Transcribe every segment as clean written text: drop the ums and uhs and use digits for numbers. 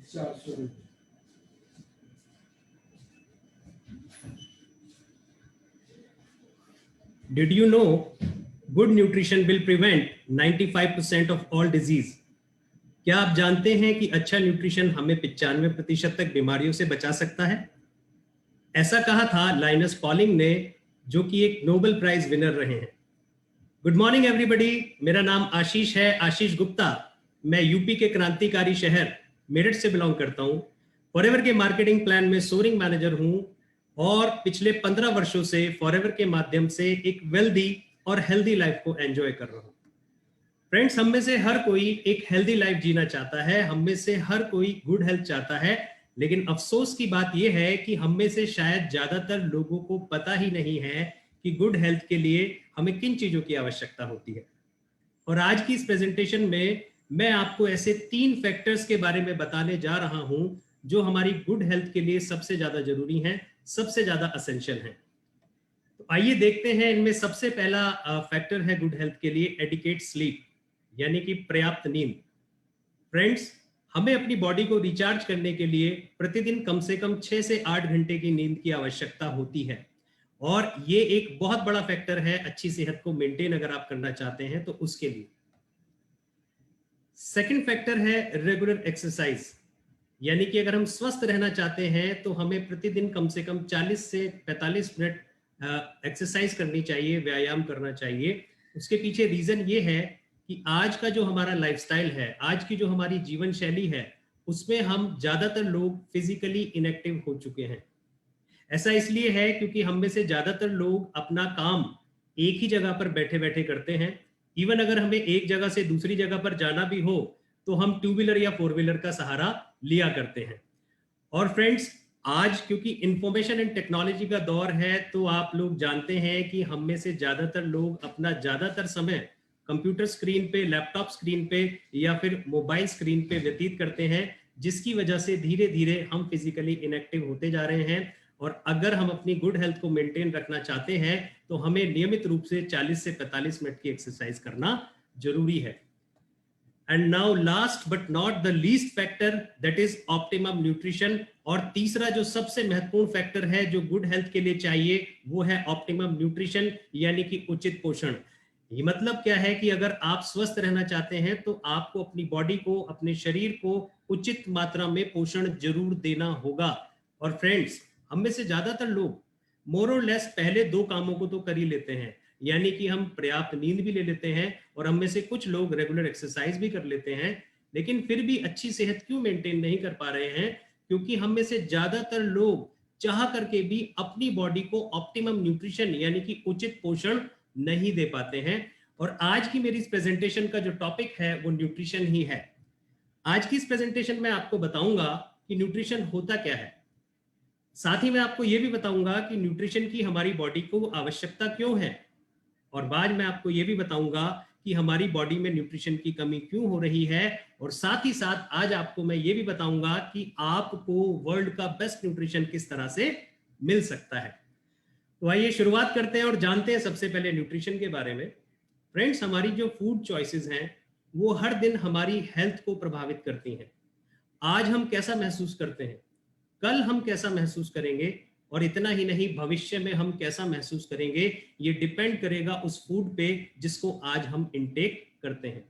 400। Did you know good nutrition will prevent 95% of all disease? क्या आप जानते हैं कि अच्छा न्यूट्रिशन हमें 95% तक बीमारियों से बचा सकता है? ऐसा कहा था लाइनस पॉलिंग ने, जो कि एक नोबेल प्राइज विनर रहे हैं। गुड मॉर्निंग एवरीबॉडी, मेरा नाम आशीष है, आशीष गुप्ता। मैं यूपी के क्रांतिकारी शहर मेरठ से बिलोंग करता हूं। फॉरएवर के मार्केटिंग प्लान में सोरिंग मैनेजर हूं और पिछले 15 वर्षों से फॉरएवर के माध्यम से एक वेल्दी और हेल्दी लाइफ को एंजॉय कर रहा हूं। फ्रेंड्स, हम में से हर कोई एक हेल्दी लाइफ जीना चाहता है, हम में से हर कोई गुड हेल्थ चाहता है, लेकिन अफसोस की बात यह है कि हम में से शायद ज्यादातर लोगों को पता ही नहीं है कि गुड हेल्थ के लिए हमें किन चीजों की आवश्यकता होती है। और आज की इस प्रेजेंटेशन में मैं आपको ऐसे 3 फैक्टर्स के बारे में बताने जा रहा हूं जो हमारी गुड हेल्थ के लिए सबसे ज्यादा जरूरी हैं, सबसे ज्यादा असेंशियल हैं। तो आइए देखते हैं। इनमें सबसे पहला फैक्टर है गुड हेल्थ के लिए एडिक्वेट स्लीप, यानी कि पर्याप्त नींद। फ्रेंड्स, हमें अपनी बॉडी को रिचार्ज करने के लिए प्रतिदिन कम से कम 6 से 8 घंटे की नींद की आवश्यकता होती है, और ये एक बहुत बड़ा फैक्टर है अच्छी सेहत को मेंटेन अगर आप करना चाहते हैं तो उसके लिए। सेकंड फैक्टर है रेगुलर एक्सरसाइज, यानी कि अगर हम स्वस्थ रहना चाहते हैं तो हमें प्रतिदिन कम से कम 40 से 45 मिनट एक्सरसाइज करनी चाहिए, व्यायाम करना चाहिए। उसके पीछे रीजन ये है कि आज का जो हमारा लाइफस्टाइल है, आज की जो हमारी जीवन शैली है, उसमें हम ज्यादातर लोग फिजिकली इनएक्टिव हो चुके हैं। ऐसा इसलिए है क्योंकि हम में से ज्यादातर लोग अपना काम एक ही जगह पर बैठे बैठे करते हैं। इवन अगर हमें एक जगह से दूसरी जगह पर जाना भी हो तो हम 2 व्हीलर या 4 व्हीलर का सहारा लिया करते हैं। और फ्रेंड्स, आज क्योंकि इंफॉर्मेशन एंड टेक्नोलॉजी का दौर है, तो आप लोग जानते हैं कि हम में से ज्यादातर लोग अपना ज्यादातर समय कंप्यूटर स्क्रीन पे, लैपटॉप स्क्रीन पे या फिर मोबाइल स्क्रीन पे व्यतीत करते हैं, जिसकी वजह से धीरे धीरे हम फिजिकली इनएक्टिव होते जा रहे हैं। और अगर हम अपनी गुड हेल्थ को मेंटेन रखना चाहते हैं तो हमें नियमित रूप से 40 से 45 मिनट की एक्सरसाइज करना जरूरी है। And now last but not the least factor, that is optimum nutrition. और तीसरा जो सबसे महत्वपूर्ण फैक्टर है जो गुड हेल्थ के लिए चाहिए, वो है ऑप्टिमम न्यूट्रिशन, यानी कि उचित पोषण। ये मतलब क्या है कि अगर आप स्वस्थ रहना चाहते हैं तो आपको अपनी बॉडी को, अपने शरीर को उचित मात्रा में पोषण जरूर देना होगा। और फ्रेंड्स, हम में से ज्यादातर लोग मोर और लेस पहले 2 कामों को तो कर ही लेते हैं, यानी कि हम पर्याप्त नींद भी ले लेते हैं और हम में से कुछ लोग रेगुलर एक्सरसाइज भी कर लेते हैं, लेकिन फिर भी अच्छी सेहत क्यों मेंटेन नहीं कर पा रहे हैं? क्योंकि हम में से ज्यादातर लोग चाह करके भी अपनी बॉडी को ऑप्टिमम न्यूट्रिशन यानी कि उचित पोषण नहीं दे पाते हैं। और आज की मेरी इस प्रेजेंटेशन का जो टॉपिक है वो न्यूट्रिशन ही है। आज की इस प्रेजेंटेशन में आपको बताऊंगा कि न्यूट्रिशन होता क्या है, साथ ही मैं आपको यह भी बताऊंगा कि न्यूट्रिशन की हमारी बॉडी को आवश्यकता क्यों है, और बाद में आपको यह भी बताऊंगा कि हमारी बॉडी में न्यूट्रिशन की कमी क्यों हो रही है। और साथ ही साथ आज आपको मैं ये भी बताऊंगा कि आपको वर्ल्ड का बेस्ट न्यूट्रिशन किस तरह से मिल सकता है। तो आइए शुरुआत करते हैं और जानते हैं सबसे पहले न्यूट्रिशन के बारे में। फ्रेंड्स, हमारी जो फूड चॉइसेस हैं वो हर दिन हमारी हेल्थ को प्रभावित करती हैं। आज हम कैसा महसूस करते हैं, कल हम कैसा महसूस करेंगे, और इतना ही नहीं, भविष्य में हम कैसा महसूस करेंगे, ये डिपेंड करेगा उस फूड पे जिसको आज हम इनटेक करते हैं।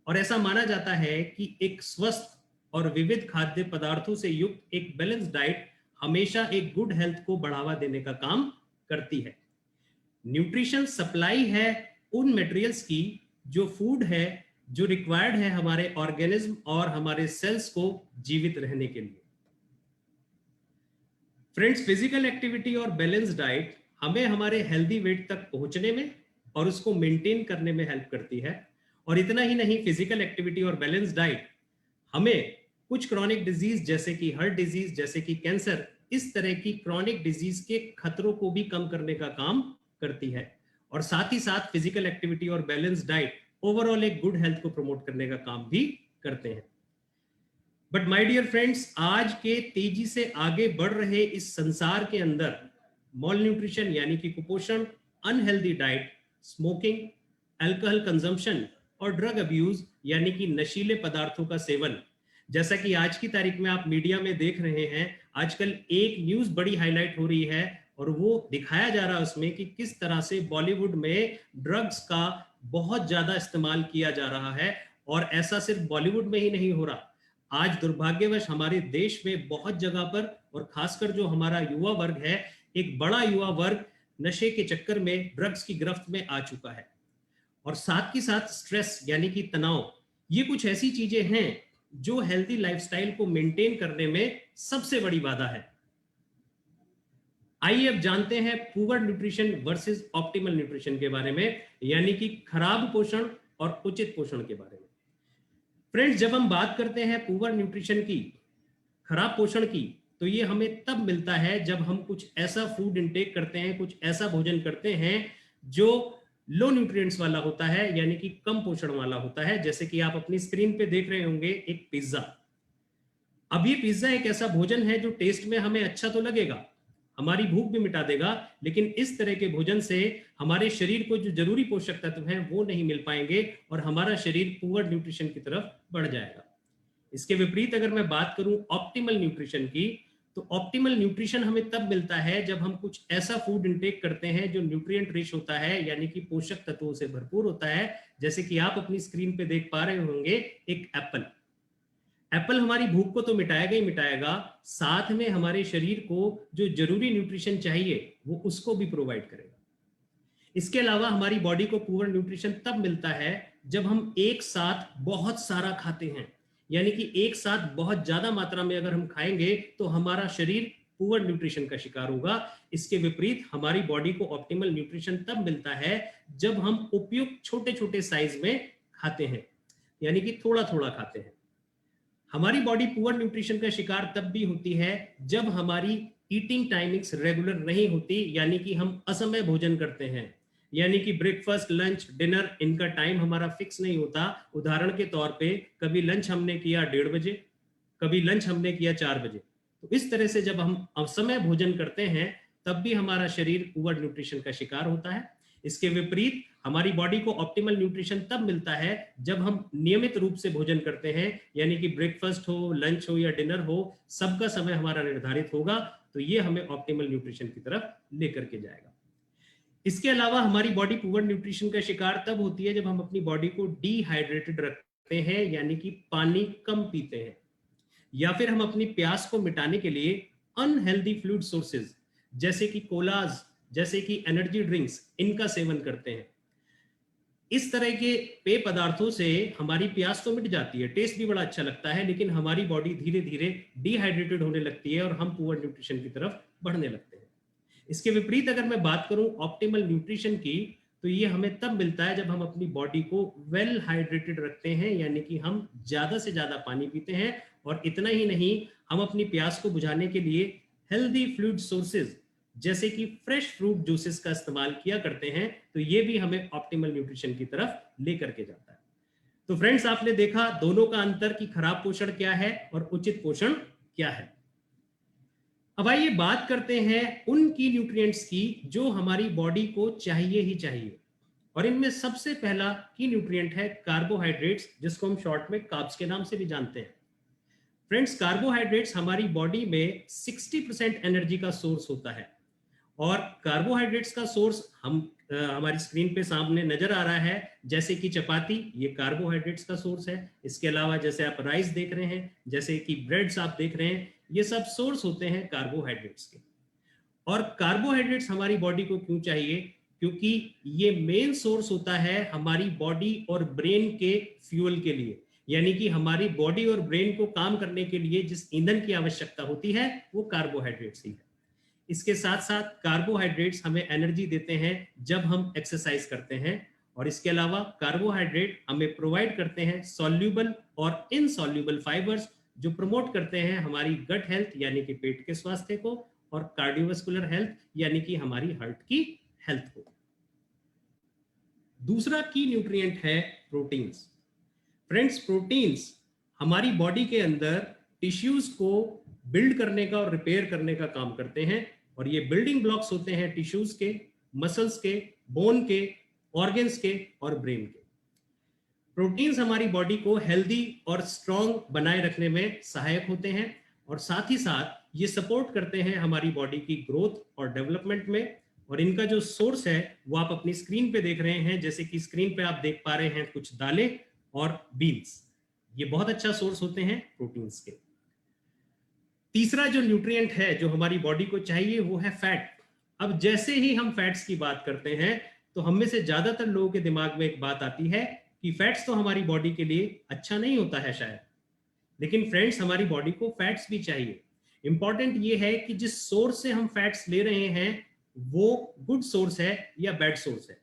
और ऐसा माना जाता है कि एक स्वस्थ और विविध खाद्य पदार्थों से युक्त एक बैलेंस डाइट हमेशा एक गुड हेल्थ को बढ़ावा देने का काम करती है। न्यूट्रिशन सप्लाई है उन मटेरियल्स की, जो फूड है, जो रिक्वायर्ड है हमारे ऑर्गेनिज्म और हमारे सेल्स को जीवित रहने के लिए। फ्रेंड्स, फिजिकल एक्टिविटी और बैलेंस डाइट हमें हमारे हेल्दी वेट तक पहुंचने में और उसको मेंटेन करने में हेल्प करती है। और इतना ही नहीं, फिजिकल एक्टिविटी और बैलेंस डाइट हमें कुछ क्रॉनिक डिजीज जैसे कि हार्ट डिजीज, जैसे कि कैंसर, इस तरह की क्रॉनिक डिजीज के खतरों को भी कम करने का काम करती है। और साथ ही साथ फिजिकल एक्टिविटी और बैलेंस डाइट ओवरऑल एक गुड हेल्थ को प्रमोट करने का काम भी करते हैं। बट माय डियर फ्रेंड्स, आज के तेजी से आगे बढ़ रहे इस संसार के अंदर मॉल न्यूट्रिशन यानी कि कुपोषण, unhealthy diet, smoking, alcohol consumption और ड्रग अब्यूज यानी कि नशीले पदार्थों का सेवन जैसा कि आज की तारीख में आप मीडिया में देख रहे हैं, आजकल एक न्यूज बड़ी हाईलाइट हो रही है और वो दिखाया जा रहा है उसमें कि किस तरह से बॉलीवुड में ड्रग्स का बहुत ज्यादा इस्तेमाल किया जा रहा है। और ऐसा सिर्फ बॉलीवुड में ही नहीं हो रहा, आज दुर्भाग्यवश हमारे देश में बहुत जगह पर, और खासकर जो हमारा युवा वर्ग है, एक बड़ा युवा वर्ग नशे के चक्कर में ड्रग्स की गिरफ्त में आ चुका है। और साथ ही साथ स्ट्रेस यानी कि तनाव, ये कुछ ऐसी चीजें हैं जो हेल्थी लाइफस्टाइल को मेंटेन करने में सबसे बड़ी बाधा है। आइए अब जानते हैं poor nutrition versus optimal nutrition के बारे में, यानी कि खराब पोषण और उचित पोषण के बारे में। फ्रेंड्स, जब हम बात करते हैं पुअर न्यूट्रिशन की, खराब पोषण की, तो ये हमें तब मिलता है जब हम कुछ ऐसा फूड इंटेक करते हैं, कुछ ऐसा भोजन करते हैं जो लो न्यूट्रिएंट्स वाला होता है, यानी कि कम पोषण वाला होता है। जैसे कि आप अपनी स्क्रीन पे देख रहे होंगे एक पिज्जा। अब ये पिज्जा एक ऐसा भोजन है जो टेस्ट में हमें अच्छा तो लगेगा, हमारी भूख भी मिटा देगा, लेकिन इस तरह के भोजन से हमारे शरीर को जो जरूरी पोषक तत्व हैं वो नहीं मिल पाएंगे और हमारा शरीर पुअर न्यूट्रिशन की तरफ बढ़ जाएगा। इसके विपरीत अगर मैं बात करूं ऑप्टिमल न्यूट्रिशन की, तो ऑप्टिमल न्यूट्रिशन हमें तब मिलता है जब हम कुछ ऐसा फूड इंटेक करते हैं जो न्यूट्रिएंट रिच होता है, यानी कि पोषक तत्वों से भरपूर होता है। जैसे कि आप अपनी स्क्रीन पे देख पा रहे होंगे एक एप्पल। एप्पल हमारी भूख को तो मिटाएगा ही मिटाएगा, साथ में हमारे शरीर को जो जरूरी न्यूट्रिशन चाहिए वो उसको भी प्रोवाइड करेगा। इसके अलावा हमारी बॉडी को पुअर न्यूट्रिशन तब मिलता है जब हम एक साथ बहुत सारा खाते हैं, यानी कि एक साथ बहुत ज्यादा मात्रा में अगर हम खाएंगे तो हमारा शरीर पुअर न्यूट्रिशन का शिकार होगा। इसके विपरीत हमारी बॉडी को ऑप्टिमल न्यूट्रिशन तब मिलता है जब हम उपयुक्त छोटे छोटे साइज में खाते हैं, यानी कि थोड़ा थोड़ा खाते हैं। हमारी बॉडी पुअर न्यूट्रिशन का शिकार तब भी होती है जब हमारी ईटिंग टाइमिंग्स रेगुलर नहीं होती, यानी कि हम असमय भोजन करते हैं, यानी कि ब्रेकफास्ट, लंच, डिनर, इनका टाइम हमारा फिक्स नहीं होता। उदाहरण के तौर पे कभी लंच हमने किया 1:30 बजे, कभी लंच हमने किया 4 बजे। तो इस तरह से जब हम असमय भोजन करते हैं तब भी हमारा शरीर पुअर न्यूट्रिशन का शिकार होता है। इसके विपरीत हमारी बॉडी को ऑप्टिमल न्यूट्रिशन तब मिलता है जब हम नियमित रूप से भोजन करते हैं, यानी कि ब्रेकफास्ट हो, लंच हो या डिनर हो, सबका समय हमारा निर्धारित होगा। तो ये हमें ऑप्टिमल न्यूट्रिशन की तरफ लेकर के जाएगा। इसके अलावा हमारी बॉडी पुअर न्यूट्रिशन का शिकार तब होती है जब हम अपनी बॉडी को डिहाइड्रेटेड रखते हैं, यानी कि पानी कम पीते हैं, या फिर हम अपनी प्यास को मिटाने के लिए अनहेल्दी फ्लूइड सोर्सेज जैसे कि कोलाज, जैसे कि एनर्जी ड्रिंक्स, इनका सेवन करते हैं। इस तरह के पेय पदार्थों से हमारी प्यास तो मिट जाती है, टेस्ट भी बड़ा अच्छा लगता है, लेकिन हमारी बॉडी धीरे धीरे डिहाइड्रेटेड होने लगती है और हम पुअर न्यूट्रिशन की तरफ बढ़ने लगते हैं। इसके विपरीत अगर मैं बात करूं ऑप्टिमल न्यूट्रिशन की, तो ये हमें तब मिलता है जब हम अपनी बॉडी को वेल हाइड्रेटेड रखते हैं, यानी कि हम ज्यादा से ज्यादा पानी पीते हैं, और इतना ही नहीं, हम अपनी प्यास को बुझाने के लिए हेल्दी फ्लूइड सोर्सेज जैसे कि फ्रेश फ्रूट जूसेस का इस्तेमाल किया करते हैं। तो ये भी हमें ऑप्टिमल न्यूट्रिशन की तरफ लेकर के जाता है। तो फ्रेंड्स, आपने देखा दोनों का अंतर कि खराब पोषण क्या है और उचित पोषण क्या है। अब आइए बात करते हैं उन की न्यूट्रिएंट्स की जो हमारी बॉडी को चाहिए ही चाहिए, और इनमें सबसे पहला की न्यूट्रिएंट है कार्बोहाइड्रेट्स, जिसको हम शॉर्ट में कार्ब्स के नाम से भी जानते हैं। फ्रेंड्स, कार्बोहाइड्रेट्स हमारी बॉडी में 60% एनर्जी का सोर्स होता है, और कार्बोहाइड्रेट्स का सोर्स हमारी स्क्रीन पे सामने नजर आ रहा है, जैसे कि चपाती, ये कार्बोहाइड्रेट्स का सोर्स है। इसके अलावा जैसे आप राइस देख रहे हैं, जैसे कि ब्रेड्स आप देख रहे हैं, ये सब सोर्स होते हैं कार्बोहाइड्रेट्स के। और कार्बोहाइड्रेट्स हमारी बॉडी को क्यों चाहिए? क्योंकि ये मेन सोर्स होता है हमारी बॉडी और ब्रेन के फ्यूल के लिए, यानी कि हमारी बॉडी और ब्रेन को काम करने के लिए जिस ईंधन की आवश्यकता होती है वो कार्बोहाइड्रेट्स ही है। इसके साथ साथ कार्बोहाइड्रेट्स हमें एनर्जी देते हैं जब हम एक्सरसाइज करते हैं, और इसके अलावा कार्बोहाइड्रेट हमें प्रोवाइड करते हैं सॉल्यूबल और इनसॉल्यूबल फाइबर्स, जो प्रमोट करते हैं हमारी गट हेल्थ यानी कि पेट के स्वास्थ्य को, और कार्डियोवास्कुलर हेल्थ यानी कि हमारी हार्ट की हेल्थ को। दूसरा की न्यूट्रिएंट है प्रोटीन्स। फ्रेंड्स, प्रोटीन्स हमारी बॉडी के अंदर टिश्यूज को बिल्ड करने का और रिपेयर करने का काम करते हैं, और ये बिल्डिंग ब्लॉक्स होते हैं टिश्यूज के, मसल्स के, बोन के, ऑर्गन्स के और ब्रेन के। प्रोटीन्स हमारी बॉडी को हेल्दी और स्ट्रॉन्ग बनाए रखने में सहायक होते हैं और साथ ही साथ ये सपोर्ट करते हैं हमारी बॉडी की ग्रोथ और डेवलपमेंट में। और इनका जो सोर्स है वो आप अपनी स्क्रीन पे देख रहे हैं, जैसे कि स्क्रीन पे आप देख पा रहे हैं कुछ दालें और बीन्स, ये बहुत अच्छा सोर्स होते हैं प्रोटीन्स के। तीसरा जो न्यूट्रिएंट है जो हमारी बॉडी को चाहिए वो है फैट। अब जैसे ही हम फैट्स की बात करते हैं तो हम में से ज्यादातर लोगों के दिमाग में एक बात आती है कि फैट्स तो हमारी बॉडी के लिए अच्छा नहीं होता है शायद, लेकिन फ्रेंड्स हमारी बॉडी को फैट्स भी चाहिए। इंपॉर्टेंट ये है कि जिस सोर्स से हम फैट्स ले रहे हैं वो गुड सोर्स है या बैड सोर्स है।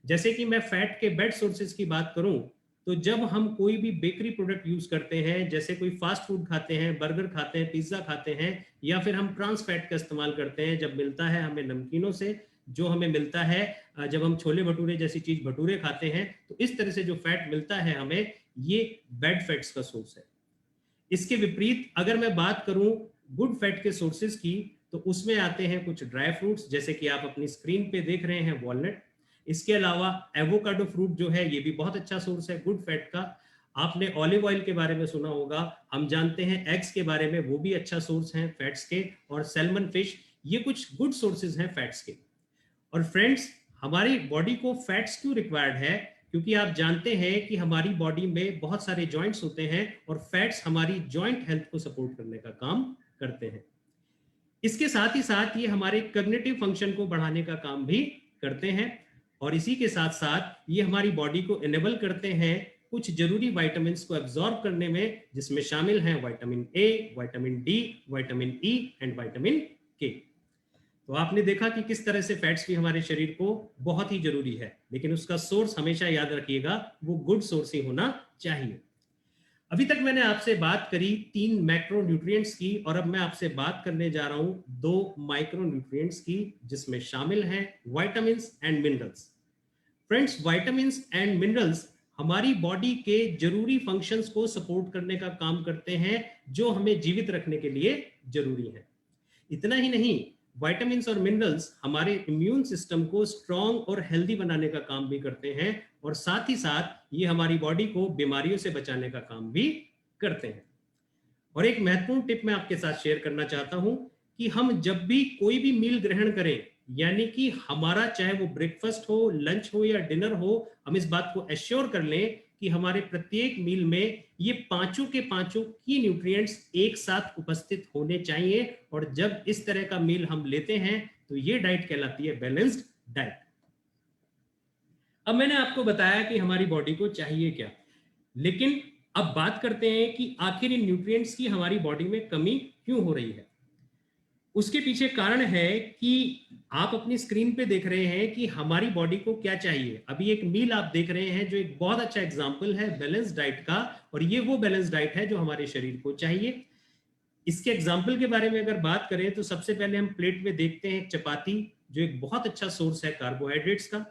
जैसे कि मैं फैट के बैड सोर्सेज की बात करूं तो जब हम कोई भी बेकरी प्रोडक्ट यूज करते हैं, जैसे कोई फास्ट फूड खाते हैं, बर्गर खाते हैं, पिज्जा खाते हैं, या फिर हम ट्रांस फैट का इस्तेमाल करते हैं जब मिलता है हमें नमकीनों से, जो हमें मिलता है जब हम छोले भटूरे जैसी चीज भटूरे खाते हैं, तो इस तरह से जो फैट मिलता है हमें, ये बैड फैट्स का सोर्स है। इसके विपरीत अगर मैं बात करूं गुड फैट के सोर्सेज की, तो उसमें आते हैं कुछ ड्राई फ्रूट्स, जैसे कि आप अपनी स्क्रीन पे देख रहे हैं वॉलनट। इसके अलावा एवोकाडो फ्रूट जो है ये भी बहुत अच्छा सोर्स है गुड फैट का। आपने ऑलिव ऑयल के बारे में सुना होगा, हम जानते हैं एग्स के बारे में, वो भी अच्छा सोर्स है फैट्स के, और सैल्मन फिश, ये कुछ गुड सोर्सेज हैं फैट्स के। और फ्रेंड्स हमारी बॉडी को फैट्स क्यों रिक्वायर्ड है? क्योंकि आप जानते हैं कि हमारी बॉडी में बहुत सारे जॉइंट्स होते हैं और फैट्स हमारी जॉइंट हेल्थ को सपोर्ट करने का काम करते हैं। इसके साथ ही साथ ये हमारे कॉग्निटिव फंक्शन को बढ़ाने का काम भी करते हैं, और इसी के साथ साथ ये हमारी बॉडी को इनेबल करते हैं कुछ जरूरी विटामिन को एब्जॉर्ब करने में, जिसमें शामिल हैं vitamin A, vitamin D, vitamin E and vitamin के। तो आपने देखा कि किस तरह से फैट्स भी हमारे शरीर को बहुत ही जरूरी है, लेकिन उसका सोर्स हमेशा याद रखिएगा वो गुड सोर्स ही होना चाहिए। अभी तक मैंने आपसे बात करी 3 मैक्रो न्यूट्रिएंट्स की, और अब मैं आपसे बात करने जा रहा हूं 2 माइक्रो न्यूट्रिएंट्स की, जिसमें शामिल हैं vitamins and minerals. Friends vitamins and minerals हमारी बॉडी के जरूरी फंक्शंस को सपोर्ट करने का काम करते हैं जो हमें जीवित रखने के लिए जरूरी है। इतना ही नहीं, विटामिन्स और मिनरल्स हमारे इम्यून सिस्टम को स्ट्रॉन्ग और हेल्दी बनाने का काम भी करते हैं, और साथ ही साथ ये हमारी बॉडी को बीमारियों से बचाने का काम भी करते हैं। और एक महत्वपूर्ण टिप मैं आपके साथ शेयर करना चाहता हूं कि हम जब भी कोई भी मील ग्रहण करें, यानी कि हमारा चाहे वो ब्रेकफास्ट हो, लंच हो या डिनर हो, हम इस बात को एश्योर कर लें कि हमारे प्रत्येक मील में ये पांचों के पांचों की न्यूट्रिएंट्स एक साथ उपस्थित होने चाहिए। और जब इस तरह का मील हम लेते हैं तो ये डाइट कहलाती है बैलेंस्ड डाइट। अब मैंने आपको बताया कि हमारी बॉडी को चाहिए क्या, लेकिन अब बात करते हैं कि आखिर इन न्यूट्रिएंट्स की हमारी बॉडी में कमी क्यों हो रही है। उसके पीछे कारण है कि आप अपनी स्क्रीन पे देख रहे हैं कि हमारी बॉडी को क्या चाहिए। अभी एक मील आप देख रहे हैं जो एक बहुत अच्छा एग्जांपल है बैलेंस डाइट का, और ये वो बैलेंस डाइट है जो हमारे शरीर को चाहिए। इसके एग्जांपल के बारे में अगर बात करें तो सबसे पहले हम प्लेट में देखते हैं चपाती, जो एक बहुत अच्छा सोर्स है कार्बोहाइड्रेट्स का।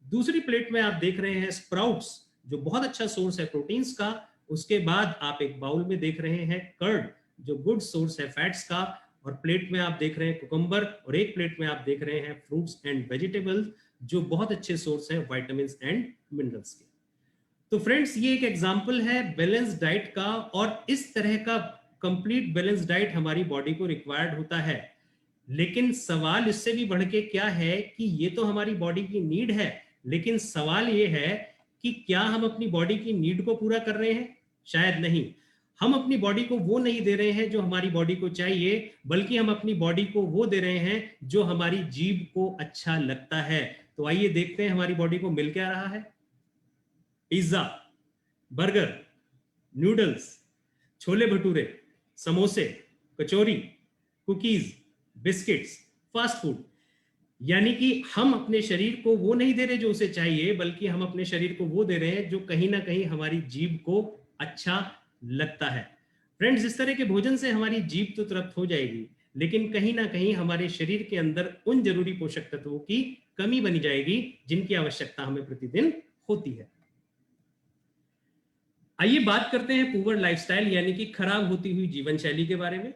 दूसरी प्लेट में आप देख रहे हैं स्प्राउट्स, जो बहुत अच्छा सोर्स है प्रोटीन्स का। उसके बाद आप एक बाउल में देख रहे हैं कर्ड, जो गुड सोर्स है फैट्स का। और प्लेट में आप देख रहे हैं कुकुम्बर, और एक प्लेट में आप देख रहे हैं फ्रूट्स एंड वेजिटेबल्स, जो बहुत अच्छे सोर्स हैं विटामिन एंड मिनरल्स के। तो फ्रेंड्स ये एक एग्जांपल है बैलेंस डाइट का, और इस तरह का कंप्लीट बैलेंस डाइट हमारी बॉडी को रिक्वायर्ड होता है। लेकिन सवाल इससे भी बढ़ के क्या है कि ये तो हमारी बॉडी की नीड है, लेकिन सवाल ये है कि क्या हम अपनी बॉडी की नीड को पूरा कर रहे हैं? शायद नहीं। हम अपनी बॉडी को वो नहीं दे रहे हैं जो हमारी बॉडी को चाहिए, बल्कि हम अपनी बॉडी को वो दे रहे हैं जो हमारी जीभ को अच्छा लगता है। तो आइए देखते हैं हमारी बॉडी को मिल क्या रहा है। Pizza, burger, noodles, chole bhature, समोसे, कचौरी, कुकीज, बिस्किट्स, फास्ट फूड। यानी कि हम अपने शरीर को वो नहीं दे रहे जो उसे चाहिए, बल्कि हम अपने शरीर को वो दे रहे हैं जो कहीं ना कहीं हमारी जीभ को अच्छा लगता है। फ्रेंड्स इस तरह के भोजन से हमारी जीभ तो तृप्त हो जाएगी, लेकिन कहीं ना कहीं हमारे शरीर के अंदर उन जरूरी पोषक तत्वों की कमी बनी जाएगी जिनकी आवश्यकता हमें प्रतिदिन होती है। आइए बात करते हैं पुअर लाइफस्टाइल यानी कि खराब होती हुई जीवन शैली के बारे में।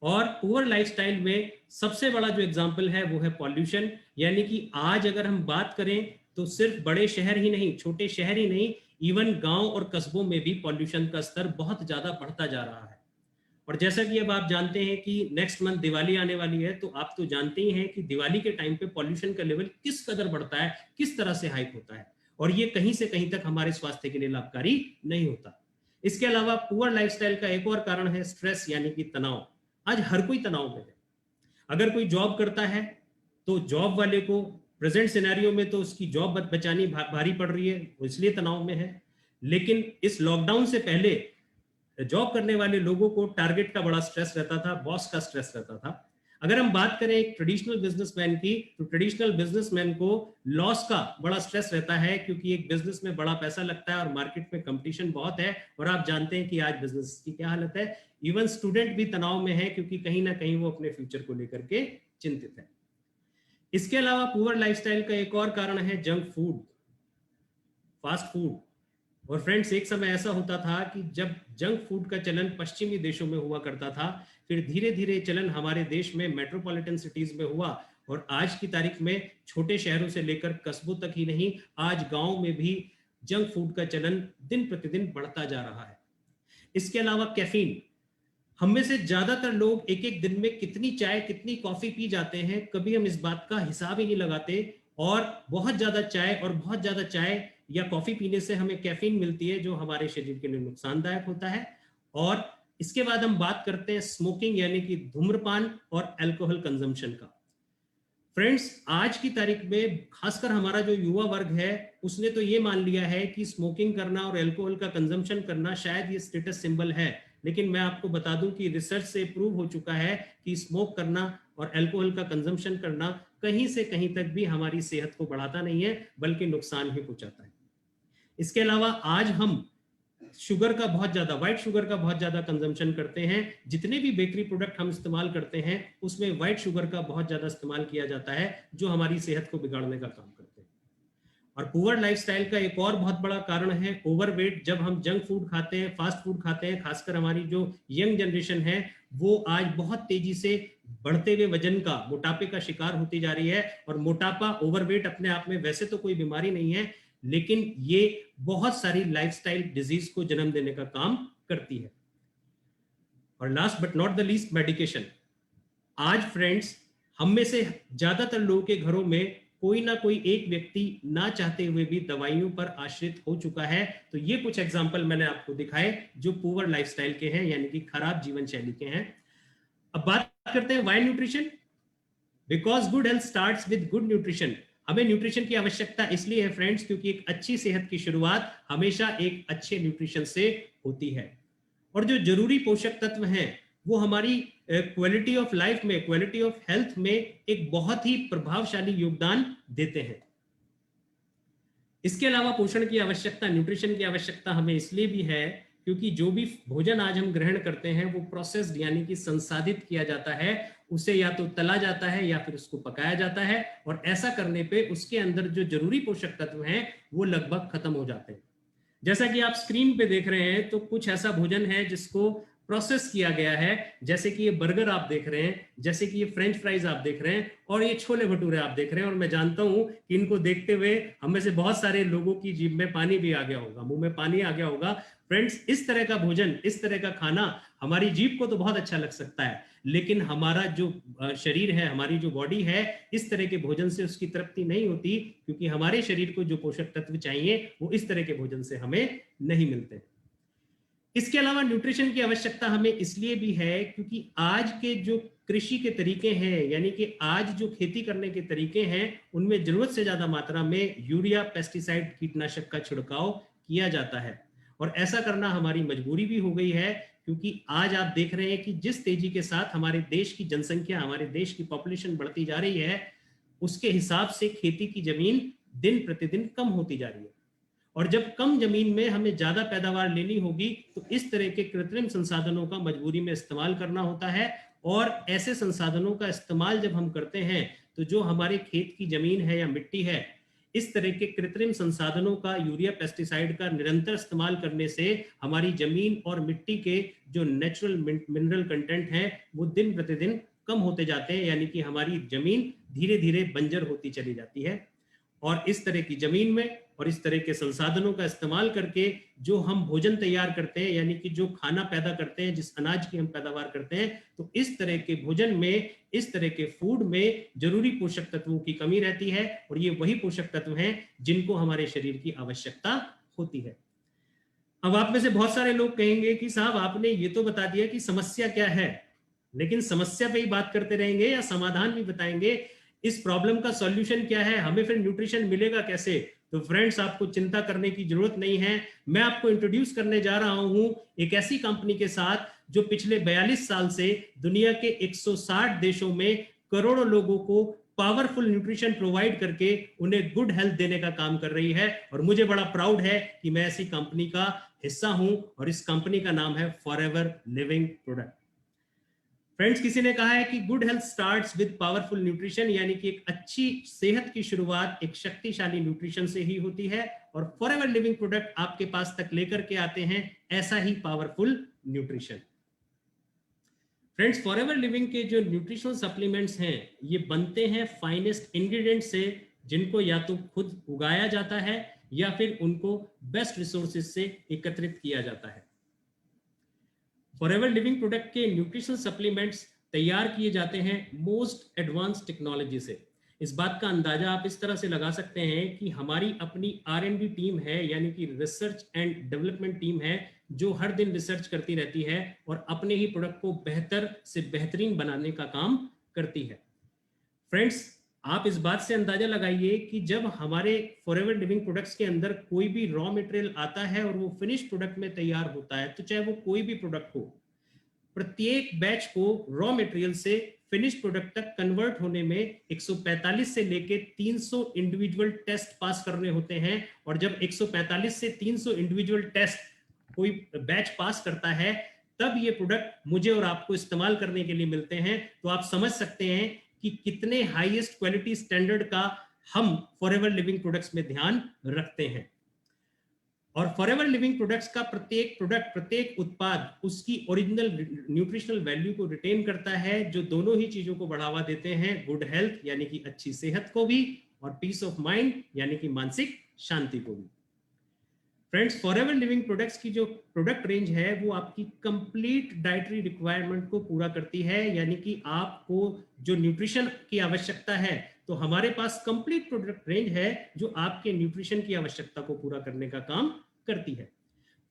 और पुअर लाइफस्टाइल में सबसे बड़ा जो एग्जांपल है वो है पॉल्यूशन। यानी कि आज अगर हम बात करें तो सिर्फ बड़े शहर ही नहीं, छोटे शहर ही नहीं, इवन गांव और कस्बों में भी पॉल्यूशन का स्तर बहुत ज्यादा बढ़ता जा रहा है। और जैसा कि अब आप जानते हैं कि नेक्स्ट मंथ दिवाली आने वाली है, तो आप तो जानते ही हैं कि दिवाली के टाइम पे पॉल्यूशन का लेवल किस कदर बढ़ता है, किस तरह से हाइक होता है, और ये कहीं से कहीं तक हमारे स्वास्थ्य के लिए लाभकारी नहीं होता। इसके अलावा पुअर लाइफस्टाइल का एक और कारण है स्ट्रेस यानी कि तनाव। आज हर कोई तनाव में है। अगर कोई जॉब करता है तो जॉब वाले को प्रेजेंट सिनेरियो में तो उसकी जॉब बचानी भारी पड़ रही है, वो इसलिए तनाव में है। लेकिन इस लॉकडाउन से पहले जॉब करने वाले लोगों को टारगेट का बड़ा स्ट्रेस रहता था, बॉस का स्ट्रेस रहता था। अगर हम बात करें एक ट्रेडिशनल बिजनेसमैन की, तो ट्रेडिशनल बिजनेसमैन को लॉस का बड़ा स्ट्रेस रहता है, क्योंकि एक बिजनेस में बड़ा पैसा लगता है और मार्केट में कंपटीशन बहुत है। और आप जानते हैं कि आज बिजनेस की क्या हालत है। इवन स्टूडेंट भी तनाव में है, क्योंकि कहीं ना कहीं वो अपने फ्यूचर को लेकर के चिंतित है। इसके अलावा पुअर लाइफस्टाइल का एक और कारण है जंक फूड, फास्ट फूड। और फ्रेंड्स, एक समय ऐसा होता था कि जब जंक फूड का चलन पश्चिमी देशों में हुआ करता था, फिर धीरे धीरे चलन हमारे देश में मेट्रोपॉलिटन सिटीज में हुआ, और आज की तारीख में छोटे शहरों से लेकर कस्बों तक ही नहीं, आज गांव में भी जंक फूड का चलन दिन प्रतिदिन बढ़ता जा रहा है। इसके अलावा कैफीन, हम में से ज्यादातर लोग एक एक दिन में कितनी चाय कितनी कॉफी पी जाते हैं, कभी हम इस बात का हिसाब ही नहीं लगाते। और बहुत ज्यादा चाय और बहुत ज्यादा चाय या कॉफी पीने से हमें कैफीन मिलती है, जो हमारे शरीर के लिए नुकसानदायक होता है। और इसके बाद हम बात करते हैं स्मोकिंग यानी कि धूम्रपान और अल्कोहल कंजम्पशन का। फ्रेंड्स, आज की तारीख में खासकर हमारा जो युवा वर्ग है, उसने तो ये मान लिया है कि स्मोकिंग करना और अल्कोहल का कंजम्पशन करना शायद ये स्टेटस सिंबल है। लेकिन मैं आपको बता दूं कि रिसर्च से प्रूव हो चुका है कि स्मोक करना और अल्कोहल का कंजम्पशन करना कहीं से कहीं तक भी हमारी सेहत को बढ़ाता नहीं है, बल्कि नुकसान ही पहुंचाता है। इसके अलावा आज हम शुगर का बहुत ज्यादा, व्हाइट शुगर का बहुत ज्यादा कंजम्पशन करते हैं। जितने भी बेकरी प्रोडक्ट हम इस्तेमाल करते हैं, उसमें व्हाइट शुगर का बहुत ज्यादा इस्तेमाल किया जाता है, जो हमारी सेहत को बिगाड़ने का काम करते हैं। और पुअर लाइफस्टाइल का एक और बहुत बड़ा कारण है ओवरवेट। जब हम जंक फूड खाते हैं, फास्ट फूड खाते हैं, खासकर हमारी जो यंग जनरेशन है, वो आज बहुत तेजी से बढ़ते हुए वजन का, मोटापे का शिकार होती जा रही है। और मोटापा, ओवरवेट अपने आप में वैसे तो कोई बीमारी नहीं है, लेकिन ये बहुत सारी लाइफस्टाइल डिजीज को जन्म देने का काम करती है। और last but not the least, medication. आज फ्रेंड्स, हम में से ज्यादातर लोगों के घरों में कोई ना कोई एक व्यक्ति ना चाहते हुए भी दवाइयों पर आश्रित हो चुका है। तो ये कुछ एग्जाम्पल मैंने आपको दिखाए जो पुअर लाइफस्टाइल के हैं, यानी कि खराब जीवन शैली के हैं। अब बात करते हैं why nutrition. Because good health starts with good nutrition. हमें न्यूट्रिशन की आवश्यकता इसलिए है फ्रेंड्स, क्योंकि एक अच्छी सेहत की शुरुआत हमेशा एक अच्छे न्यूट्रिशन से होती है। और जो जरूरी पोषक तत्व हैं, वो हमारी क्वालिटी ऑफ लाइफ में, क्वालिटी ऑफ हेल्थ में एक बहुत ही प्रभावशाली योगदान देते हैं। इसके अलावा पोषण की आवश्यकता, न्यूट्रिशन की आवश्यकता हमें इसलिए भी है क्योंकि जो भी भोजन आज हम ग्रहण करते हैं वो प्रोसेस्ड यानी कि संसाधित किया जाता है। उसे या तो तला जाता है या फिर उसको पकाया जाता है, और ऐसा करने पे उसके अंदर जो जरूरी पोषक तत्व हैं वो लगभग खत्म हो जाते हैं। जैसा कि आप स्क्रीन पे देख रहे हैं, तो कुछ ऐसा भोजन है जिसको प्रोसेस किया गया है, जैसे कि ये बर्गर आप देख रहे हैं, जैसे कि ये फ्रेंच फ्राइज आप देख रहे हैं, और ये छोले भटूरे आप देख रहे हैं। और मैं जानता हूं कि इनको देखते हुए हम में से बहुत सारे लोगों की जीभ में पानी भी आ गया होगा, मुंह में पानी आ गया होगा। फ्रेंड्स, इस तरह का भोजन, इस तरह का खाना हमारी जीभ को तो बहुत अच्छा लग सकता है, लेकिन हमारा जो शरीर है, हमारी जो बॉडी है, इस तरह के भोजन से उसकी तृप्ति नहीं होती, क्योंकि हमारे शरीर को जो पोषक तत्व चाहिए वो इस तरह के भोजन से हमें नहीं मिलते। इसके अलावा न्यूट्रिशन की आवश्यकता हमें इसलिए भी है क्योंकि आज के जो कृषि के तरीके हैं, यानी कि आज जो खेती करने के तरीके हैं, उनमें जरूरत से ज्यादा मात्रा में यूरिया, पेस्टिसाइड, कीटनाशक का छिड़काव किया जाता है। और ऐसा करना हमारी मजबूरी भी हो गई है, क्योंकि आज आप देख रहे हैं कि जिस तेजी के साथ हमारे देश की जनसंख्या, हमारे देश की पॉपुलेशन बढ़ती जा रही है, उसके हिसाब से खेती की जमीन दिन प्रतिदिन कम होती जा रही है। और जब कम जमीन में हमें ज्यादा पैदावार लेनी होगी, तो इस तरह के कृत्रिम संसाधनों का मजबूरी में इस्तेमाल करना होता है। और ऐसे संसाधनों का इस्तेमाल जब हम करते हैं, तो जो हमारे खेत की जमीन है या मिट्टी है, इस तरह के कृत्रिम संसाधनों का, यूरिया, पेस्टिसाइड का निरंतर इस्तेमाल करने से हमारी जमीन और मिट्टी के जो नेचुरल मिनरल कंटेंट हैं वो दिन प्रतिदिन कम होते जाते हैं, यानी कि हमारी जमीन धीरे धीरे बंजर होती चली जाती है। और इस तरह की जमीन में और इस तरह के संसाधनों का इस्तेमाल करके जो हम भोजन तैयार करते हैं, यानी कि जो खाना पैदा करते हैं, जिस अनाज की हम पैदावार करते हैं, तो इस तरह के भोजन में, इस तरह के फूड में जरूरी पोषक तत्वों की कमी रहती है और ये वही पोषक तत्व हैं जिनको हमारे शरीर की आवश्यकता होती है। अब आप में से बहुत सारे लोग कहेंगे कि साहब आपने ये तो बता दिया कि समस्या क्या है, लेकिन समस्या पे ही बात करते रहेंगे या समाधान भी बताएंगे? इस प्रॉब्लम का सॉल्यूशन क्या है, हमें फिर न्यूट्रिशन मिलेगा कैसे? तो फ्रेंड्स, आपको चिंता करने की जरूरत नहीं है। मैं आपको इंट्रोड्यूस करने जा रहा हूं एक ऐसी कंपनी के साथ जो पिछले 42 साल से दुनिया के 160 देशों में करोड़ों लोगों को पावरफुल न्यूट्रिशन प्रोवाइड करके उन्हें गुड हेल्थ देने का काम कर रही है। और मुझे बड़ा प्राउड है कि मैं ऐसी कंपनी का हिस्सा हूं और इस कंपनी का नाम है फॉरएवर लिविंग प्रोडक्ट। फ्रेंड्स, किसी ने कहा है कि good health starts with powerful nutrition, यानी कि एक अच्छी सेहत की शुरुआत एक शक्तिशाली न्यूट्रिशन से ही होती है और फॉरएवर लिविंग प्रोडक्ट आपके पास तक लेकर के आते हैं ऐसा ही powerful nutrition. Friends, Forever Living के जो न्यूट्रिशनल सप्लीमेंट्स हैं ये बनते हैं फाइनेस्ट इंग्रेडिएंट से, जिनको या तो खुद उगाया जाता है या फिर उनको बेस्ट रिसोर्सेज से एकत्रित किया जाता है। फॉरएवर लिविंग प्रोडक्ट के न्यूट्रिशनल सप्लीमेंट्स तैयार किए जाते हैं मोस्ट एडवांस टेक्नोलॉजी से। इस बात का अंदाजा आप इस तरह से लगा सकते हैं कि हमारी अपनी R&D टीम है, यानी कि रिसर्च एंड डेवलपमेंट टीम है, जो हर दिन रिसर्च करती रहती है और अपने ही प्रोडक्ट को बेहतर से बेहतरीन बनाने का काम करती है। फ्रेंड्स, आप इस बात से अंदाजा लगाइए कि जब हमारे फॉरएवर लिविंग प्रोडक्ट्स के अंदर कोई भी रॉ मटेरियल आता है और वो फिनिश प्रोडक्ट में तैयार होता है, तो चाहे वो कोई भी प्रोडक्ट हो, प्रत्येक बैच को रॉ मटेरियल से फिनिश प्रोडक्ट तक कन्वर्ट होने में 145 से लेके 300 इंडिविजुअल टेस्ट पास करने होते हैं। और जब 145 से 300 इंडिविजुअल टेस्ट कोई बैच पास करता है, तब ये प्रोडक्ट मुझे और आपको इस्तेमाल करने के लिए मिलते हैं। तो आप समझ सकते हैं कि कितने हाईएस्ट क्वालिटी स्टैंडर्ड का हम फॉरएवर लिविंग प्रोडक्ट्स में ध्यान रखते हैं। और फॉरएवर लिविंग प्रोडक्ट्स का प्रत्येक प्रोडक्ट, प्रत्येक उत्पाद उसकी ओरिजिनल न्यूट्रिशनल वैल्यू को रिटेन करता है, जो दोनों ही चीजों को बढ़ावा देते हैं, गुड हेल्थ यानी कि अच्छी सेहत को भी, और पीस ऑफ माइंड यानी कि मानसिक शांति को भी। फ्रेंड्स, फॉरएवर लिविंग प्रोडक्ट्स की जो प्रोडक्ट रेंज है वो आपकी कंप्लीट डाइटरी रिक्वायरमेंट को पूरा करती है, यानी कि आपको जो न्यूट्रिशन की आवश्यकता है, तो हमारे पास कंप्लीट प्रोडक्ट रेंज है जो आपके न्यूट्रिशन की आवश्यकता को पूरा करने का काम करती है।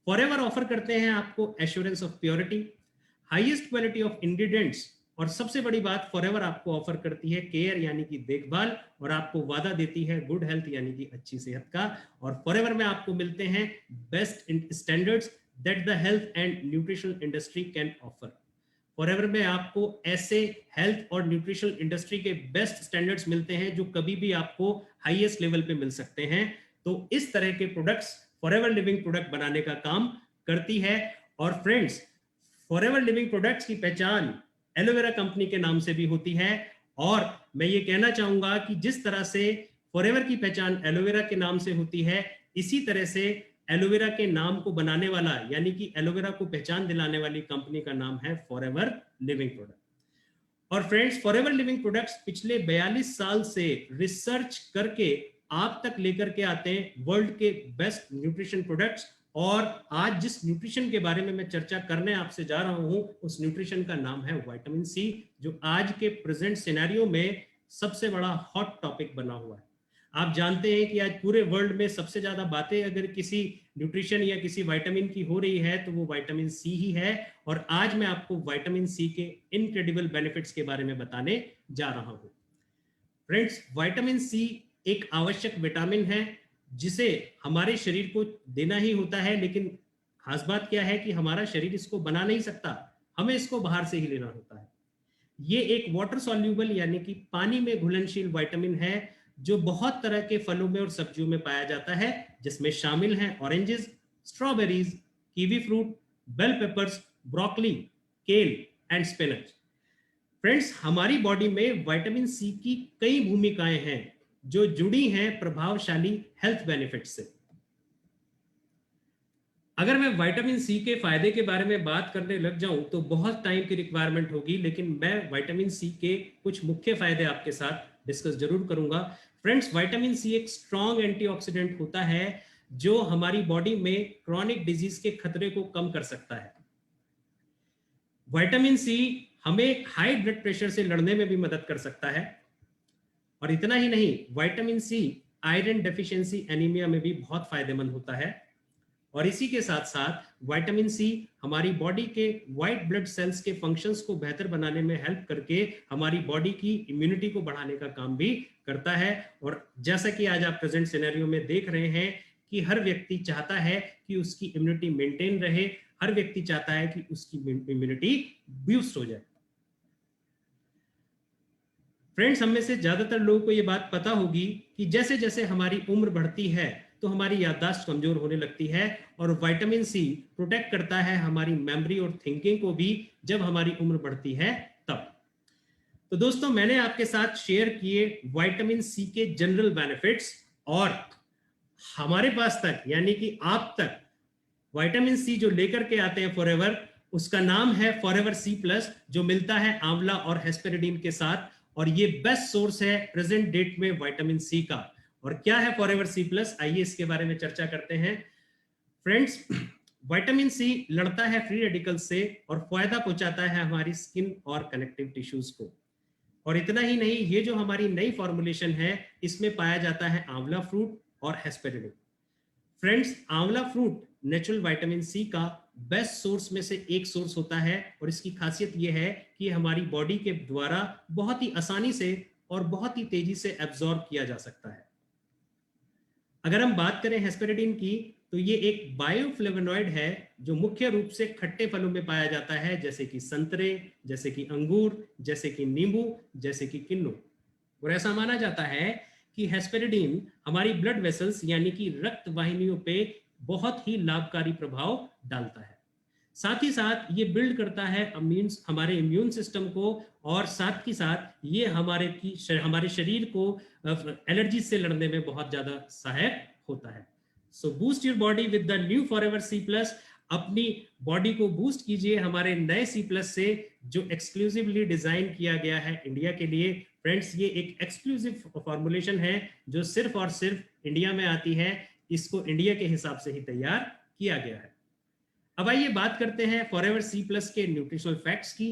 फॉरएवर ऑफर करते हैं आपको assurance of purity, highest quality of ingredients, और सबसे बड़ी बात, फॉरएवर आपको ऑफर करती है केयर यानी कि देखभाल, और आपको वादा देती है गुड हेल्थ यानी कि अच्छी सेहत का। और फॉरएवर में आपको मिलते हैं best standards that the health and nutrition industry can offer. Forever में आपको ऐसे हेल्थ और न्यूट्रिशनल इंडस्ट्री के बेस्ट स्टैंडर्ड्स मिलते हैं जो कभी भी आपको हाईएस्ट लेवल पे मिल सकते हैं। तो इस तरह के प्रोडक्ट्स फॉरएवर लिविंग प्रोडक्ट बनाने का काम करती है। और फ्रेंड्स, फॉरएवर लिविंग प्रोडक्ट्स की पहचान एलोवेरा कंपनी के नाम से भी होती है। और मैं ये कहना चाहूंगा कि जिस तरह से फॉरएवर की पहचान एलोवेरा के नाम से होती है, इसी तरह से एलोवेरा के नाम को बनाने वाला, यानी कि एलोवेरा को पहचान दिलाने वाली कंपनी का नाम है फॉरएवर लिविंग प्रोडक्ट। और फ्रेंड्स, फॉरएवर लिविंग प्रोडक्ट्स पिछले 42 साल से रिसर्च करके आप तक लेकर के आते हैं वर्ल्ड के बेस्ट न्यूट्रिशन प्रोडक्ट्स। और आज जिस न्यूट्रिशन के बारे में मैं चर्चा करने आपसे जा रहा हूं, उस न्यूट्रिशन का नाम है विटामिन सी, जो आज के प्रेजेंट सिनेरियो में सबसे बड़ा हॉट टॉपिक बना हुआ है। आप जानते हैं कि आज पूरे वर्ल्ड में सबसे ज्यादा बातें अगर किसी न्यूट्रिशन या किसी विटामिन की हो रही है तो वो विटामिन सी ही है। और आज मैं आपको विटामिन सी के इनक्रेडिबल बेनिफिट्स के बारे में बताने जा रहा हूं। फ्रेंड्स, विटामिन सी एक आवश्यक विटामिन है जिसे हमारे शरीर को देना ही होता है, लेकिन खास बात क्या है कि हमारा शरीर इसको बना नहीं सकता, हमें इसको बाहर से ही लेना होता है। ये एक वाटर सॉल्यूबल यानी कि पानी में घुलनशील विटामिन है जो बहुत तरह के फलों में और सब्जियों में पाया जाता है, जिसमें शामिल हैं oranges, strawberries, kiwi fruit, bell peppers, broccoli, kale and spinach. Friends, हमारी बॉडी में विटामिन सी की कई भूमिकाएं हैं जो जुड़ी हैं प्रभावशाली हेल्थ बेनिफिट से। अगर मैं विटामिन सी के फायदे के बारे में बात करने लग जाऊं तो बहुत टाइम की रिक्वायरमेंट होगी, लेकिन मैं विटामिन सी के कुछ मुख्य फायदे आपके साथ डिस्कस जरूर करूंगा। फ्रेंड्स, विटामिन सी एक स्ट्रॉन्ग एंटीऑक्सीडेंट होता है जो हमारी बॉडी में क्रॉनिक डिजीज के खतरे को कम कर सकता है। विटामिन सी हमें हाई ब्लड प्रेशर से लड़ने में भी मदद कर सकता है। और इतना ही नहीं, vitamin C iron deficiency anaemia में भी बहुत फायदेमंद होता है। और इसी के साथ साथ विटामिन सी हमारी बॉडी के व्हाइट ब्लड सेल्स के फंक्शंस को बेहतर बनाने में हेल्प करके हमारी बॉडी की इम्यूनिटी को बढ़ाने का काम भी करता है। और जैसा कि आज आप प्रेजेंट सिनेरियो में देख रहे हैं कि हर व्यक्ति चाहता है कि उसकी इम्यूनिटी मेंटेन रहे, हर व्यक्ति चाहता है कि उसकी इम्यूनिटी बूस्ट हो जाए। फ्रेंड्स, हम में से ज्यादातर लोगों को ये बात पता होगी कि जैसे जैसे हमारी उम्र बढ़ती है तो हमारी याददाश्त कमजोर होने लगती है, और विटामिन सी प्रोटेक्ट करता है हमारी मेमोरी और थिंकिंग को भी जब हमारी उम्र बढ़ती है तब। तो दोस्तों, मैंने आपके साथ शेयर किए विटामिन सी के जनरल बेनिफिट्स, और हमारे पास तक यानी कि आप तक विटामिन सी जो लेकर के आते हैं फॉरएवर, उसका नाम है फॉरएवर सी प्लस, जो मिलता है आंवला और हेस्पेरिडीन के साथ। और ये बेस्ट सोर्स है प्रेजेंट डेट में विटामिन सी का। और क्या है फॉरएवर सी प्लस, आइए इसके बारे में चर्चा करते हैं। फ्रेंड्स, विटामिन सी लड़ता है फ्री रेडिकल्स से और फायदा पहुंचाता है हमारी स्किन और कनेक्टिव टिश्यूज को। और इतना ही नहीं, ये जो हमारी नई फॉर्मुलेशन है इसमें पाया जाता है आंवला फ्रूट और हेस्पेरिडीन। फ्रेंड्स, आंवला फ्रूट नेचुरल विटामिन सी का बेस्ट सोर्स में से एक सोर्स होता है, और इसकी खासियत यह है कि हमारी बॉडी के द्वारा बहुत ही आसानी से और बहुत ही तेजी से एब्जॉर्ब किया जा सकता है। अगर हम बात करें हेस्पेरिडीन की, तो ये एक बायोफ्लेवोनॉइड है जो मुख्य रूप से खट्टे फलों में पाया जाता है, जैसे कि संतरे, जैसे कि अंगूर, जैसे कि नींबू, जैसे कि किन्नू। और ऐसा माना जाता है कि हेस्पेरिडीन हमारी ब्लड वेसल्स यानी कि रक्त वाहिनियों पे बहुत ही लाभकारी प्रभाव डालता है। साथ ही साथ ये बिल्ड करता है हमारे इम्यून सिस्टम को, और साथ ही साथ ये हमारे शरीर को एलर्जी से लड़ने में बहुत ज्यादा सहायक होता है। So boost your body with the new Forever C plus. अपनी बॉडी को बूस्ट कीजिए हमारे नए सी प्लस से, जो एक्सक्लूसिवली डिजाइन किया गया है इंडिया के लिए। फ्रेंड्स, ये एक एक्सक्लूसिव फॉर्मुलेशन है जो सिर्फ और सिर्फ इंडिया में आती है। इसको इंडिया के हिसाब से ही तैयार किया गया है। अब आइए बात करते हैं फॉरएवर सी प्लस के न्यूट्रिशनल फैक्ट्स की।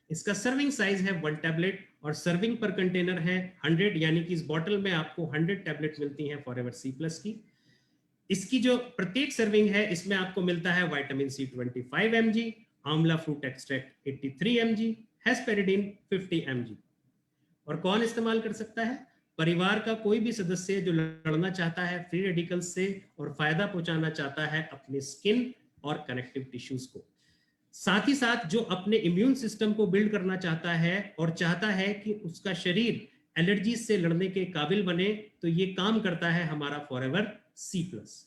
इसका सर्विंग साइज है 1 टैबलेट, और सर्विंग पर कंटेनर है 100, यानी कि इस बॉटल में आपको 100 टैबलेट मिलती हैं फॉरएवर सी प्लस की। इसकी जो प्रत्येक सर्विंग है इसमें आपको मिलता है विटामिन सी 25 mg, आंवला फ्रूट एक्सट्रैक्ट 83 mg, हेस्पेरिडीन 50 mg। और कौन इस्तेमाल कर सकता है? परिवार का कोई भी सदस्य जो लड़ना चाहता है फ्री रेडिकल्स से और फायदा पहुंचाना चाहता है अपने स्किन और कनेक्टिव टिश्यूज को। साथ ही साथ जो अपने इम्यून सिस्टम को बिल्ड करना चाहता है और चाहता है कि उसका शरीर एलर्जी से लड़ने के काबिल बने, तो ये काम करता है हमारा फॉरएवर सी प्लस।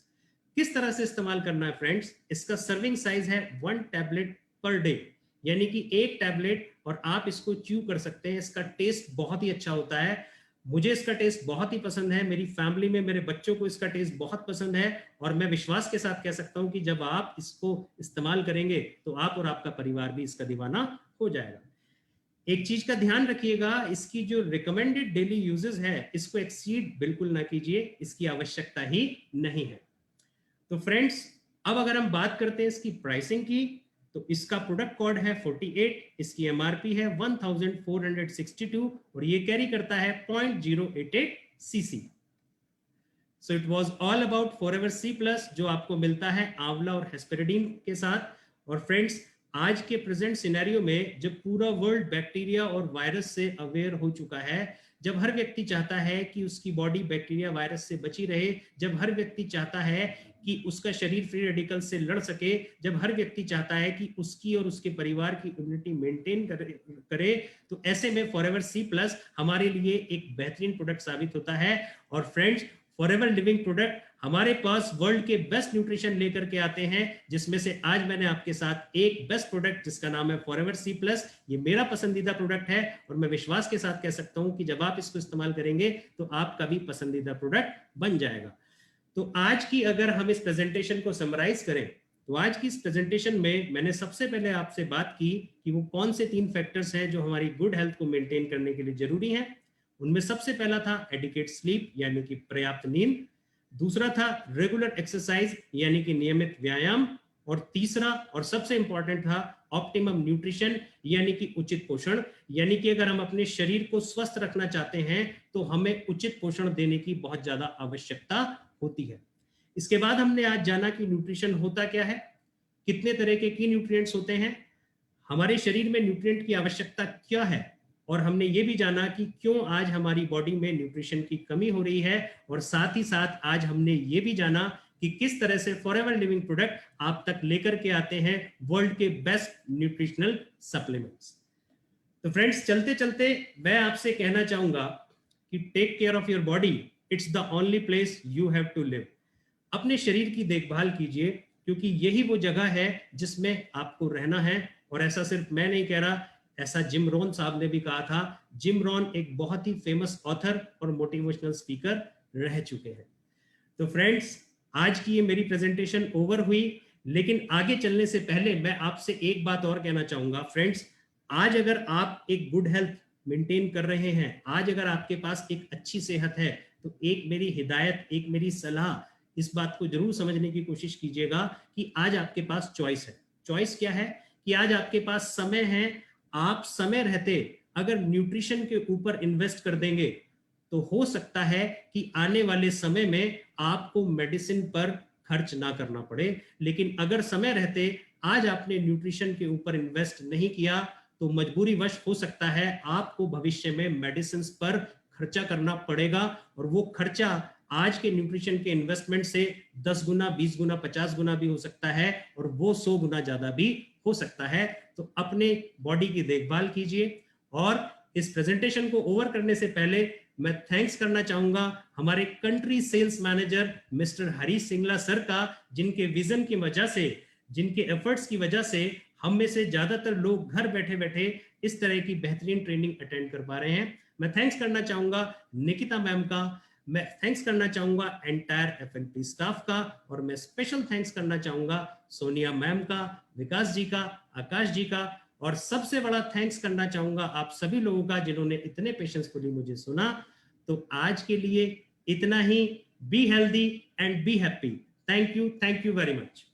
किस तरह से इस्तेमाल करना है फ्रेंड्स? इसका सर्विंग साइज है 1 टैबलेट पर डे, यानी कि 1 टैबलेट, और आप इसको च्यू कर सकते हैं। इसका टेस्ट बहुत ही अच्छा होता है, मुझे इसका टेस्ट बहुत ही पसंद है, मेरी फैमिली में मेरे बच्चों को इसका टेस्ट बहुत पसंद है। और मैं विश्वास के साथ कह सकता हूं कि जब आप इसको इस्तेमाल करेंगे तो आप और आपका परिवार भी इसका दीवाना हो जाएगा। एक चीज का ध्यान रखिएगा, इसकी जो रिकमेंडेड डेली यूजेस है इसको एक्सीड बिल्कुल ना कीजिए, इसकी आवश्यकता ही नहीं है। तो फ्रेंड्स, अब अगर हम बात करते हैं इसकी प्राइसिंग की, तो इसका प्रोडक्ट कोड है 48, इसकी एमआरपी है 1462, और ये कैरी करता है 0.088 cc. So it was all about forever C plus, जो आपको मिलता है आंवला और हेस्पेरिडीन के साथ। और फ्रेंड्स, आज के प्रेजेंट सिनेरियो में जब पूरा वर्ल्ड बैक्टीरिया और वायरस से अवेयर हो चुका है, जब हर व्यक्ति चाहता है कि उसकी बॉडी बैक्टीरिया वायरस से बची रहे, जब हर व्यक्ति चाहता है कि उसका शरीर फ्री रेडिकल से लड़ सके, जब हर व्यक्ति चाहता है कि उसकी और उसके परिवार की इम्यूनिटी मेंटेन करे, तो ऐसे में फॉरएवर सी प्लस हमारे लिए एक बेहतरीन प्रोडक्ट साबित होता है। और फ्रेंड्स, फॉरएवर लिविंग प्रोडक्ट हमारे पास वर्ल्ड के बेस्ट न्यूट्रिशन लेकर के आते हैं, जिसमें से आज मैंने आपके साथ एक बेस्ट प्रोडक्ट जिसका नाम है फॉरएवर सी प्लस, ये मेरा पसंदीदा प्रोडक्ट है, और मैं विश्वास के साथ कह सकता हूं कि जब आप इसको इस्तेमाल करेंगे तो आपका भी पसंदीदा प्रोडक्ट बन जाएगा। तो आज की अगर हम इस प्रेजेंटेशन को समराइज करें, तो आज की इस प्रेजेंटेशन में मैंने सबसे पहले आपसे बात की कि वो कौन से 3 फैक्टर्स हैं जो हमारी गुड हेल्थ को मेंटेन करने के लिए जरूरी हैं। उनमें सबसे पहला था एडिक्वेट स्लीप यानी कि पर्याप्त नींद, दूसरा था रेगुलर एक्सरसाइज यानी कि नियमित व्यायाम, और तीसरा और सबसे इंपॉर्टेंट था ऑप्टिमम न्यूट्रिशन यानी कि उचित पोषण। यानी कि अगर हम अपने शरीर को स्वस्थ रखना चाहते हैं तो हमें उचित पोषण देने की बहुत ज्यादा आवश्यकता होती है। इसके बाद हमने आज जाना कि न्यूट्रिशन होता क्या है, कितने तरह के की न्यूट्रिएंट्स होते हैं, हमारे शरीर में न्यूट्रिएंट की आवश्यकता क्या है, और हमने ये भी जाना कि क्यों आज हमारी बॉडी में न्यूट्रिशन की कमी हो रही है, और साथ ही साथ आज हमने ये भी जाना कि किस तरह से फॉरएवर लिविंग प्रोडक्ट आप तक लेकर के आते हैं वर्ल्ड के बेस्ट न्यूट्रिशनल सप्लीमेंट्स। तो फ्रेंड्स, चलते चलते मैं आपसे कहना चाहूंगा कि take care of your body, it's the only place you have to live. अपने शरीर की देखभाल कीजिए, क्योंकि यही वो जगह है जिसमें आपको रहना है। और ऐसा सिर्फ मैं नहीं कह रहा, ऐसा जिम रोन साहब ने भी कहा था। जिम रोन एक बहुत ही फेमस ऑथर और मोटिवेशनल स्पीकर रह चुके हैं। तो फ्रेंड्स, आज की ये मेरी प्रेजेंटेशन ओवर हुई, लेकिन आगे चलने से पहले मैं आपसे एक बात और कहना चाहूंगा। फ्रेंड्स, आज अगर आप एक गुड हेल्थ मेंटेन कर रहे हैं, आज अगर आपके पास एक अच्छी सेहत है, तो एक मेरी हिदायत, एक मेरी सलाह, इस बात को जरूर समझने की कोशिश कीजिएगा कि आज आपके पास चॉइस है। चॉइस क्या है कि आज आपके पास समय है। आप समय रहते अगर न्यूट्रिशन के ऊपर इन्वेस्ट कर देंगे तो हो सकता है कि आने वाले समय में आपको मेडिसिन पर खर्च ना करना पड़े। लेकिन अगर समय रहते आज आपने न्यूट्रिशन के ऊपर इन्वेस्ट नहीं किया तो मजबूरीवश हो सकता है आपको भविष्य में मेडिसिन पर खर्चा करना पड़ेगा, और वो खर्चा आज के न्यूट्रिशन के इन्वेस्टमेंट से 10 गुना, 20 गुना, 50 गुना भी हो सकता है, और वो 100 गुना ज्यादा भी हो सकता है। तो अपने बॉडी की देखभाल कीजिए। और इस प्रेजेंटेशन को ओवर करने से पहले मैं थैंक्स करना चाहूंगा हमारे country sales manager mister Harish Singla sir का, जिनके विजन की वजह से, जिनके एफर्ट्स की वजह से हम में से ज्यादातर लोग घर बैठे बैठे इस तरह की बेहतरीन ट्रेनिंग अटेंड कर पा रहे हैं। मैं थैंक्स करना चाहूंगा निकिता मैम का, मैं थैंक्स करना चाहूंगा एंटायर एफएनपी स्टाफ का, और मैं स्पेशल थैंक्स करना चाहूंगा सोनिया मैम का, विकास जी का, आकाश जी का, और सबसे बड़ा थैंक्स करना चाहूंगा आप सभी लोगों का जिन्होंने इतने पेशेंसफुली मुझे सुना। तो आज के लिए इतना ही। Be healthy and be happy. Thank you very much.